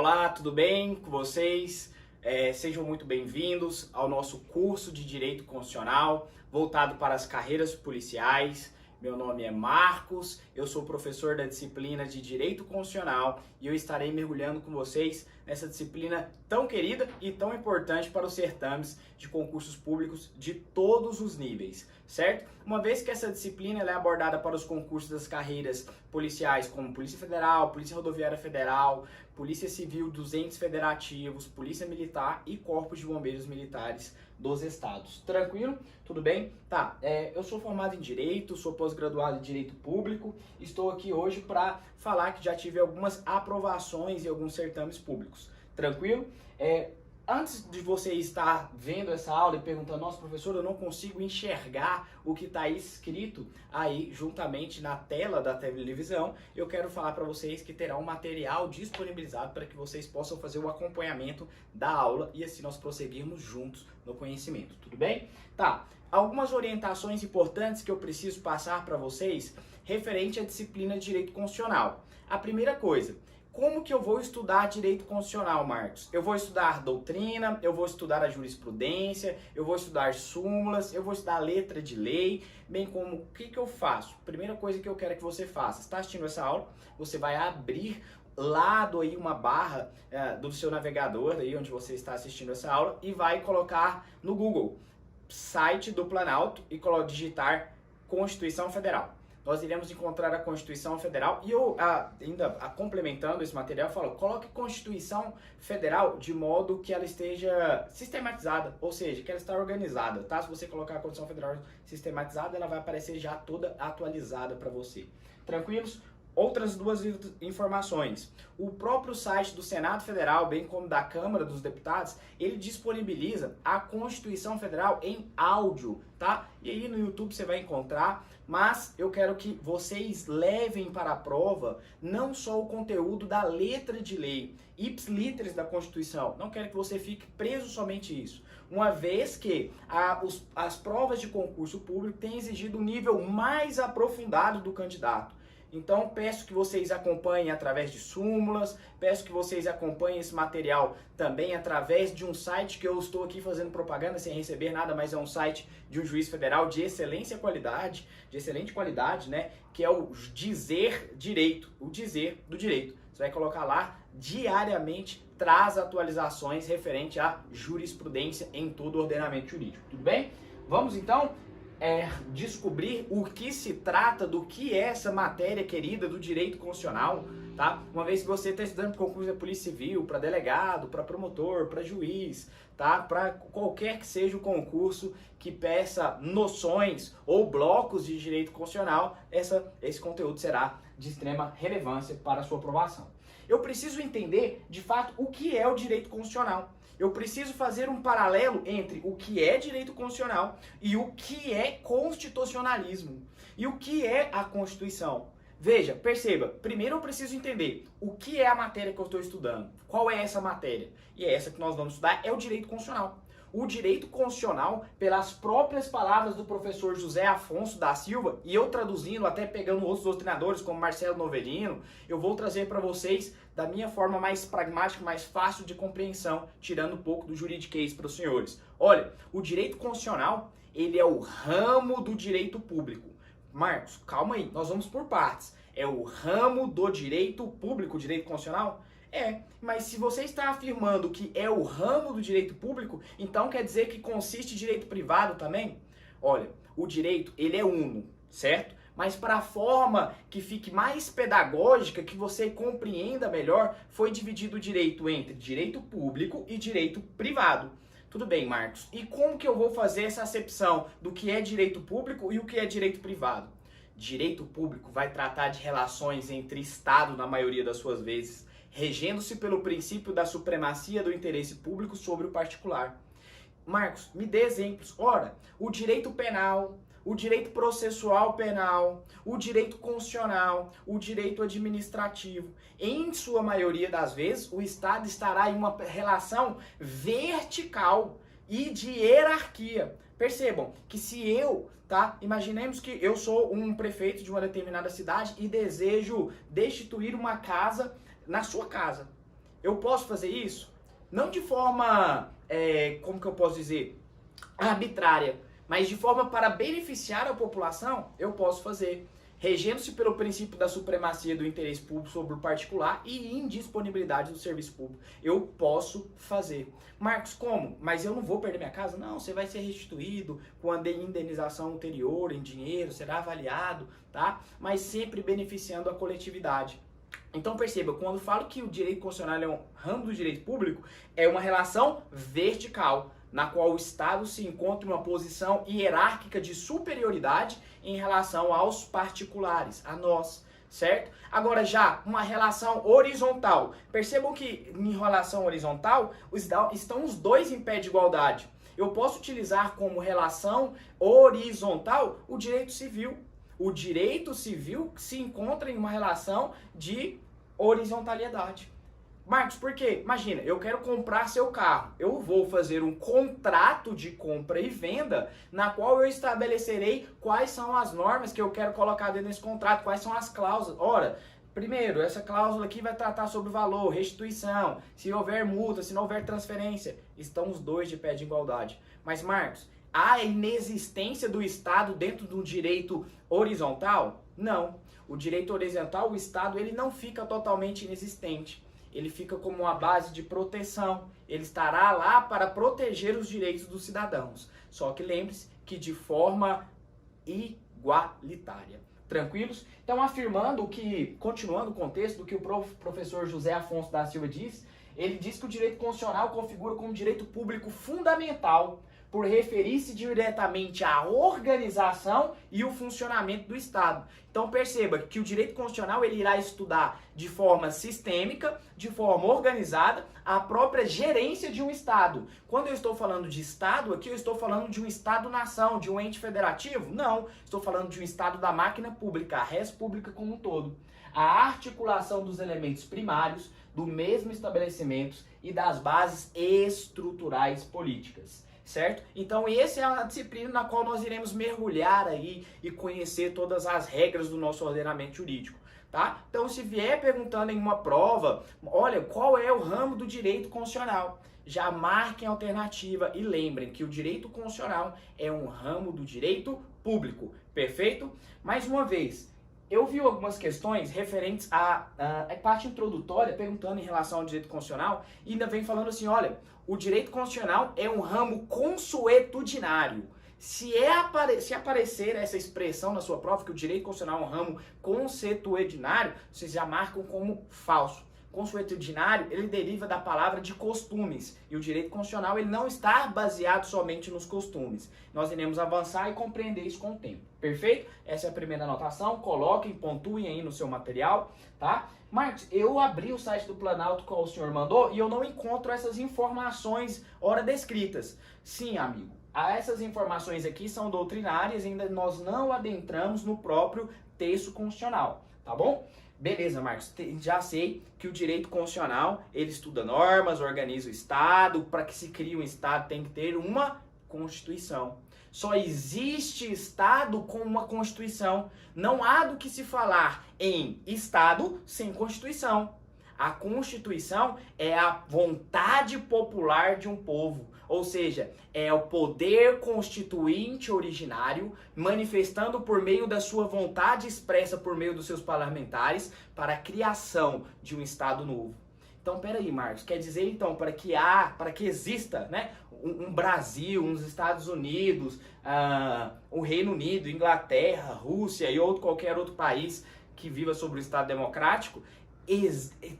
Olá, tudo bem com vocês? Sejam muito bem-vindos ao nosso curso de Direito Constitucional voltado para as carreiras policiais. Meu nome é Marcos, eu sou professor da disciplina de Direito Constitucional e eu estarei mergulhando com vocês nessa disciplina tão querida e tão importante para os certames de concursos públicos de todos os níveis, certo? Uma vez que essa disciplina ela é abordada para os concursos das carreiras policiais como Polícia Federal, Polícia Rodoviária Federal, Polícia Civil dos entes federativos, Polícia Militar e Corpos de Bombeiros Militares dos estados. Tranquilo? Tudo bem? Tá, eu sou formado em Direito, sou pós-graduado em Direito Público, estou aqui hoje para falar que já tive algumas aprovações em alguns certames públicos. Tranquilo? Antes de você estar vendo essa aula e perguntando, nossa professor, eu não consigo enxergar o que está escrito aí juntamente na tela da televisão, eu quero falar para vocês que terá um material disponibilizado para que vocês possam fazer o acompanhamento da aula e assim nós prosseguirmos juntos no conhecimento, tudo bem? Tá, algumas orientações importantes que eu preciso passar para vocês referente à disciplina de Direito Constitucional. A primeira coisa, como que eu vou estudar direito constitucional, Marcos? Eu vou estudar doutrina, eu vou estudar a jurisprudência, eu vou estudar súmulas, eu vou estudar letra de lei, bem como o que eu faço? Primeira coisa que eu quero que você faça, está assistindo essa aula, você vai abrir lado aí uma barra do seu navegador, aí onde você está assistindo essa aula, e vai colocar no Google, site do Planalto, e digitar Constituição Federal. Nós iremos encontrar a Constituição Federal e eu, ainda complementando esse material, eu falo, coloque Constituição Federal de modo que ela esteja sistematizada, ou seja, que ela está organizada, tá? Se você colocar a Constituição Federal sistematizada, ela vai aparecer já toda atualizada para você. Tranquilos? Outras duas informações. O próprio site do Senado Federal, bem como da Câmara dos Deputados, ele disponibiliza a Constituição Federal em áudio, tá? E aí no YouTube você vai encontrar, mas eu quero que vocês levem para a prova não só o conteúdo da letra de lei, ipsis literis da Constituição. Não quero que você fique preso somente isso. Uma vez que as provas de concurso público têm exigido um nível mais aprofundado do candidato. Então, peço que vocês acompanhem através de súmulas, peço que vocês acompanhem esse material também através de um site que eu estou aqui fazendo propaganda sem receber nada, mas é um site de um juiz federal de excelente qualidade, né? Que é o Dizer Direito, o Dizer do Direito. Você vai colocar lá, diariamente traz atualizações referente à jurisprudência em todo o ordenamento jurídico, tudo bem? Vamos então descobrir o que se trata, do que é essa matéria querida do direito constitucional, tá? Uma vez que você está estudando para concurso da Polícia Civil, para delegado, para promotor, para juiz, tá? Para qualquer que seja o concurso que peça noções ou blocos de direito constitucional, esse conteúdo será de extrema relevância para a sua aprovação. Eu preciso entender, de fato, o que é o direito constitucional. Eu preciso fazer um paralelo entre o que é direito constitucional e o que é constitucionalismo. E o que é a Constituição? Veja, perceba, primeiro eu preciso entender o que é a matéria que eu estou estudando. Qual é essa matéria? E é essa que nós vamos estudar, é o direito constitucional. O direito constitucional, pelas próprias palavras do professor José Afonso da Silva, e eu traduzindo, até pegando outros doutrinadores como Marcelo Novellino, eu vou trazer para vocês da minha forma mais pragmática, mais fácil de compreensão, tirando um pouco do juridiquês para os senhores. Olha, o direito constitucional, ele é o ramo do direito público. Marcos, calma aí, nós vamos por partes. É o ramo do direito público, o direito constitucional? Mas se você está afirmando que é o ramo do direito público, então quer dizer que consiste em direito privado também? Olha, o direito, ele é uno, certo? Mas para a forma que fique mais pedagógica, que você compreenda melhor, foi dividido o direito entre direito público e direito privado. Tudo bem, Marcos. E como que eu vou fazer essa acepção do que é direito público e o que é direito privado? Direito público vai tratar de relações entre Estado, na maioria das suas vezes, regendo-se pelo princípio da supremacia do interesse público sobre o particular. Marcos, me dê exemplos. Ora, o direito penal, o direito processual penal, o direito constitucional, o direito administrativo. Em sua maioria das vezes, o Estado estará em uma relação vertical e de hierarquia. Percebam que se eu, imaginemos que eu sou um prefeito de uma determinada cidade e desejo destituir uma casa na sua casa. Eu posso fazer isso? Não de forma, como que eu posso dizer, arbitrária, mas de forma para beneficiar a população, eu posso fazer. Regendo-se pelo princípio da supremacia do interesse público sobre o particular e indisponibilidade do serviço público. Eu posso fazer. Marcos, como? Mas eu não vou perder minha casa? Não, você vai ser restituído com a indenização anterior em dinheiro, será avaliado, tá? Mas sempre beneficiando a coletividade. Então perceba, quando falo que o direito constitucional é um ramo do direito público, é uma relação vertical, na qual o Estado se encontra em uma posição hierárquica de superioridade em relação aos particulares, a nós, certo? Agora já, uma relação horizontal. Percebam que em relação horizontal estão os dois em pé de igualdade. Eu posso utilizar como relação horizontal o direito civil. O direito civil se encontra em uma relação de horizontalidade. Marcos, por quê? Imagina, eu quero comprar seu carro. Eu vou fazer um contrato de compra e venda na qual eu estabelecerei quais são as normas que eu quero colocar dentro desse contrato, quais são as cláusulas. Ora, primeiro, essa cláusula aqui vai tratar sobre o valor, restituição, se houver multa, se não houver transferência. Estão os dois de pé de igualdade. Mas, Marcos, há inexistência do Estado dentro do direito horizontal? Não. O direito horizontal, o Estado, ele não fica totalmente inexistente. Ele fica como uma base de proteção. Ele estará lá para proteger os direitos dos cidadãos. Só que lembre-se que de forma igualitária. Tranquilos? Então, afirmando que, continuando o contexto do que o professor José Afonso da Silva diz, ele diz que o direito constitucional configura como direito público fundamental por referir-se diretamente à organização e o funcionamento do Estado. Então perceba que o direito constitucional ele irá estudar de forma sistêmica, de forma organizada, a própria gerência de um Estado. Quando eu estou falando de Estado, aqui eu estou falando de um Estado-nação, de um ente federativo? Não, estou falando de um Estado da máquina pública, a res pública como um todo. A articulação dos elementos primários do mesmo estabelecimento e das bases estruturais políticas. Certo? Então essa é a disciplina na qual nós iremos mergulhar aí e conhecer todas as regras do nosso ordenamento jurídico, tá? Então se vier perguntando em uma prova, olha, qual é o ramo do direito constitucional? Já marquem a alternativa e lembrem que o direito constitucional é um ramo do direito público, perfeito? Mais uma vez, eu vi algumas questões referentes à parte introdutória, perguntando em relação ao direito constitucional, e ainda vem falando assim, olha, o direito constitucional é um ramo consuetudinário. Se aparecer essa expressão na sua prova, que o direito constitucional é um ramo consuetudinário, vocês já marcam como falso. Consuetudinário, ele deriva da palavra de costumes, e o direito constitucional ele não está baseado somente nos costumes. Nós iremos avançar e compreender isso com o tempo, perfeito? Essa é a primeira anotação, coloquem, pontuem aí no seu material, tá? Marcos, eu abri o site do Planalto que o senhor mandou e eu não encontro essas informações ora descritas. Sim, amigo, essas informações aqui são doutrinárias e ainda nós não adentramos no próprio texto constitucional, tá bom? Beleza, Marcos, já sei que o direito constitucional, ele estuda normas, organiza o Estado, para que se crie um Estado tem que ter uma Constituição. Só existe Estado com uma Constituição. Não há do que se falar em Estado sem Constituição. A Constituição é a vontade popular de um povo, ou seja, é o poder constituinte originário manifestando por meio da sua vontade expressa por meio dos seus parlamentares para a criação de um Estado novo. Então, peraí, Marcos, quer dizer então para que exista, né, um Brasil, uns Estados Unidos, o Reino Unido, Inglaterra, Rússia e qualquer outro país que viva sobre o Estado democrático,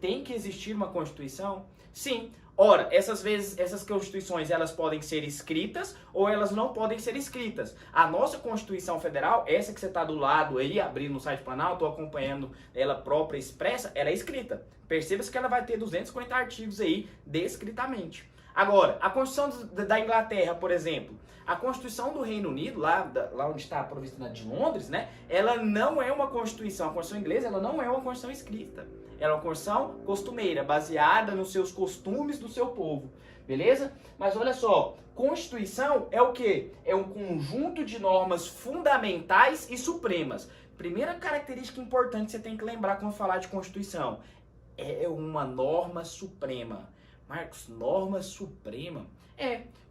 tem que existir uma Constituição? Sim. Ora, essas Constituições elas podem ser escritas ou elas não podem ser escritas. A nossa Constituição Federal, essa que você está do lado aí, abrindo no site Planalto, estou acompanhando ela própria expressa, ela é escrita. Perceba-se que ela vai ter 250 artigos aí descritamente. Agora, a Constituição da Inglaterra, por exemplo, a Constituição do Reino Unido, lá onde está a província de Londres, né, ela não é uma Constituição. A Constituição inglesa ela não é uma Constituição escrita. Ela é uma Constituição costumeira, baseada nos seus costumes do seu povo. Beleza? Mas olha só, Constituição é o quê? É um conjunto de normas fundamentais e supremas. Primeira característica importante que você tem que lembrar quando falar de Constituição. é uma norma suprema. Marcos, norma suprema?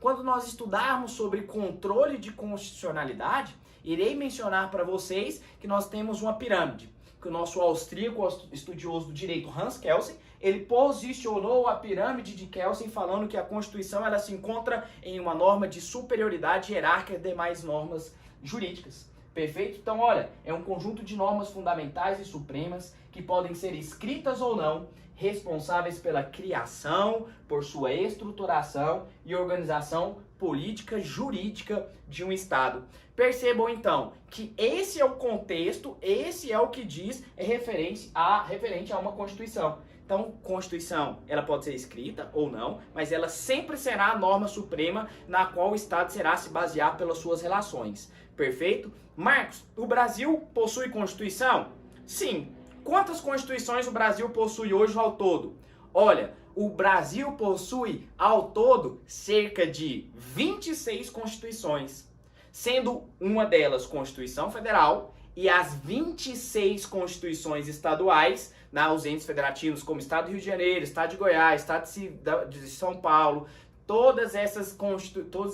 Quando nós estudarmos sobre controle de constitucionalidade, irei mencionar para vocês que nós temos uma pirâmide, que o nosso austríaco estudioso do direito Hans Kelsen, ele posicionou a pirâmide de Kelsen falando que a Constituição ela se encontra em uma norma de superioridade hierárquica de demais normas jurídicas. Perfeito? Então, olha, é um conjunto de normas fundamentais e supremas que podem ser escritas ou não, responsáveis pela criação, por sua estruturação e organização política jurídica de um Estado. Percebam então que esse é o contexto, esse é o que diz referente a uma Constituição. Então, Constituição, ela pode ser escrita ou não, mas ela sempre será a norma suprema na qual o Estado será se basear pelas suas relações. Perfeito? Marcos, o Brasil possui Constituição? Sim. Quantas constituições o Brasil possui hoje ao todo? Olha, o Brasil possui ao todo cerca de 26 constituições, sendo uma delas Constituição Federal e as 26 constituições estaduais, os entes federativos como Estado do Rio de Janeiro, Estado de Goiás, Estado de São Paulo, todos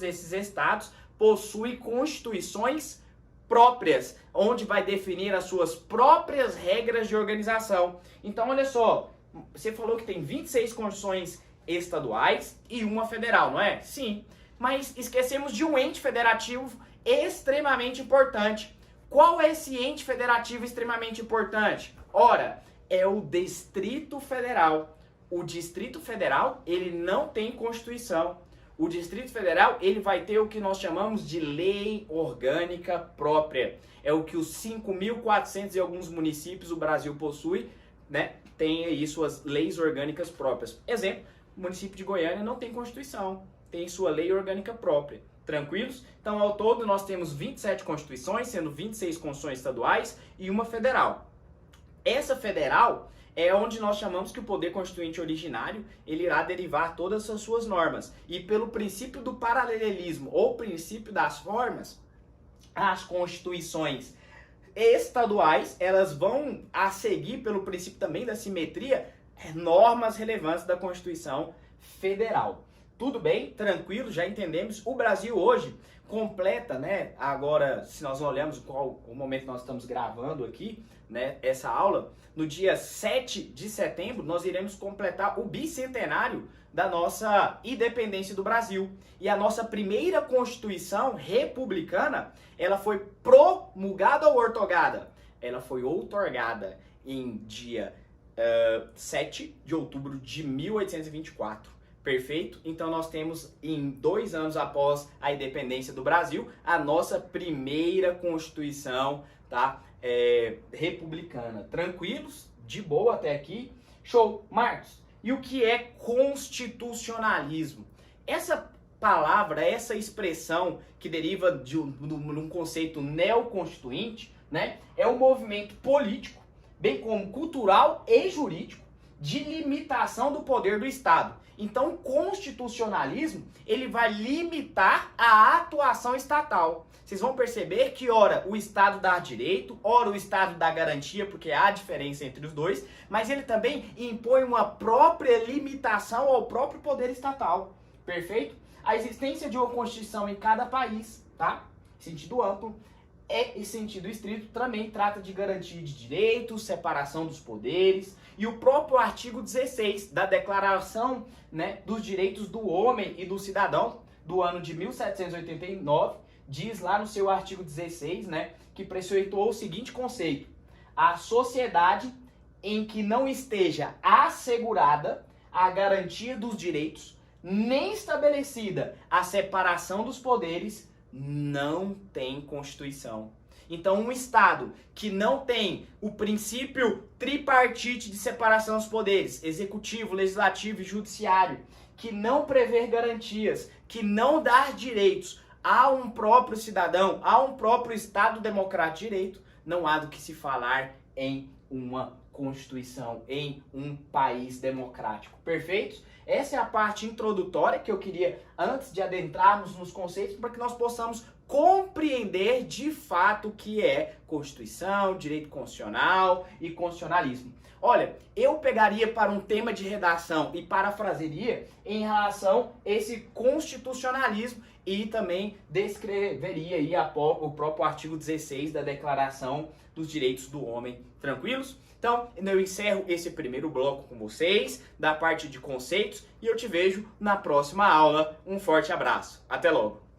esses estados possuem constituições próprias, onde vai definir as suas próprias regras de organização. Então, olha só, você falou que tem 26 constituições estaduais e uma federal, não é? Sim, mas esquecemos de um ente federativo extremamente importante. Qual é esse ente federativo extremamente importante? Ora, é o Distrito Federal. O Distrito Federal, ele não tem Constituição. O Distrito Federal, ele vai ter o que nós chamamos de lei orgânica própria. É o que os 5.400 e alguns municípios do Brasil possui, né? Tem aí suas leis orgânicas próprias. Exemplo, o município de Goiânia não tem Constituição, tem sua lei orgânica própria. Tranquilos? Então, ao todo, nós temos 27 constituições, sendo 26 constituições estaduais e uma federal. Essa federal é onde nós chamamos que o poder constituinte originário ele irá derivar todas as suas normas. E pelo princípio do paralelismo ou princípio das formas, as constituições estaduais elas vão a seguir pelo princípio também da simetria normas relevantes da Constituição Federal. Tudo bem? Tranquilo? Já entendemos. O Brasil hoje completa, né? Agora, se nós olhamos qual o momento que nós estamos gravando aqui, né? Essa aula, no dia 7 de setembro, nós iremos completar o bicentenário da nossa independência do Brasil. E a nossa primeira Constituição republicana, ela foi promulgada ou outorgada? Ela foi outorgada em dia 7 de outubro de 1824. Perfeito? Então nós temos, em 2 anos após a independência do Brasil, a nossa primeira Constituição, tá? Republicana. Tranquilos? De boa até aqui? Show! Marcos, e o que é constitucionalismo? Essa palavra, essa expressão que deriva de um conceito neoconstituinte, né? É um movimento político, bem como cultural e jurídico, de limitação do poder do Estado. Então, o constitucionalismo, ele vai limitar a atuação estatal. Vocês vão perceber que, ora, o Estado dá direito, ora, o Estado dá garantia, porque há diferença entre os dois, mas ele também impõe uma própria limitação ao próprio poder estatal. Perfeito? A existência de uma Constituição em cada país, tá? Sentido amplo. Em sentido estrito, também trata de garantia de direitos, separação dos poderes, e o próprio artigo 16 da Declaração, né, dos Direitos do Homem e do Cidadão, do ano de 1789, diz lá no seu artigo 16, né, que preceitua o seguinte conceito: a sociedade em que não esteja assegurada a garantia dos direitos, nem estabelecida a separação dos poderes, não tem Constituição. Então, um Estado que não tem o princípio tripartite de separação dos poderes, executivo, legislativo e judiciário, que não prever garantias, que não dar direitos a um próprio cidadão, a um próprio Estado democrático de direito, não há do que se falar em uma Constituição, em um país democrático. Perfeitos? Essa é a parte introdutória que eu queria, antes de adentrarmos nos conceitos, para que nós possamos compreender de fato o que é Constituição, direito constitucional e constitucionalismo. Olha, eu pegaria para um tema de redação e parafrasearia em relação a esse constitucionalismo e também descreveria aí o próprio artigo 16 da Declaração dos Direitos do Homem. Tranquilos? Então, eu encerro esse primeiro bloco com vocês, da parte de conceitos, e eu te vejo na próxima aula. Um forte abraço. Até logo!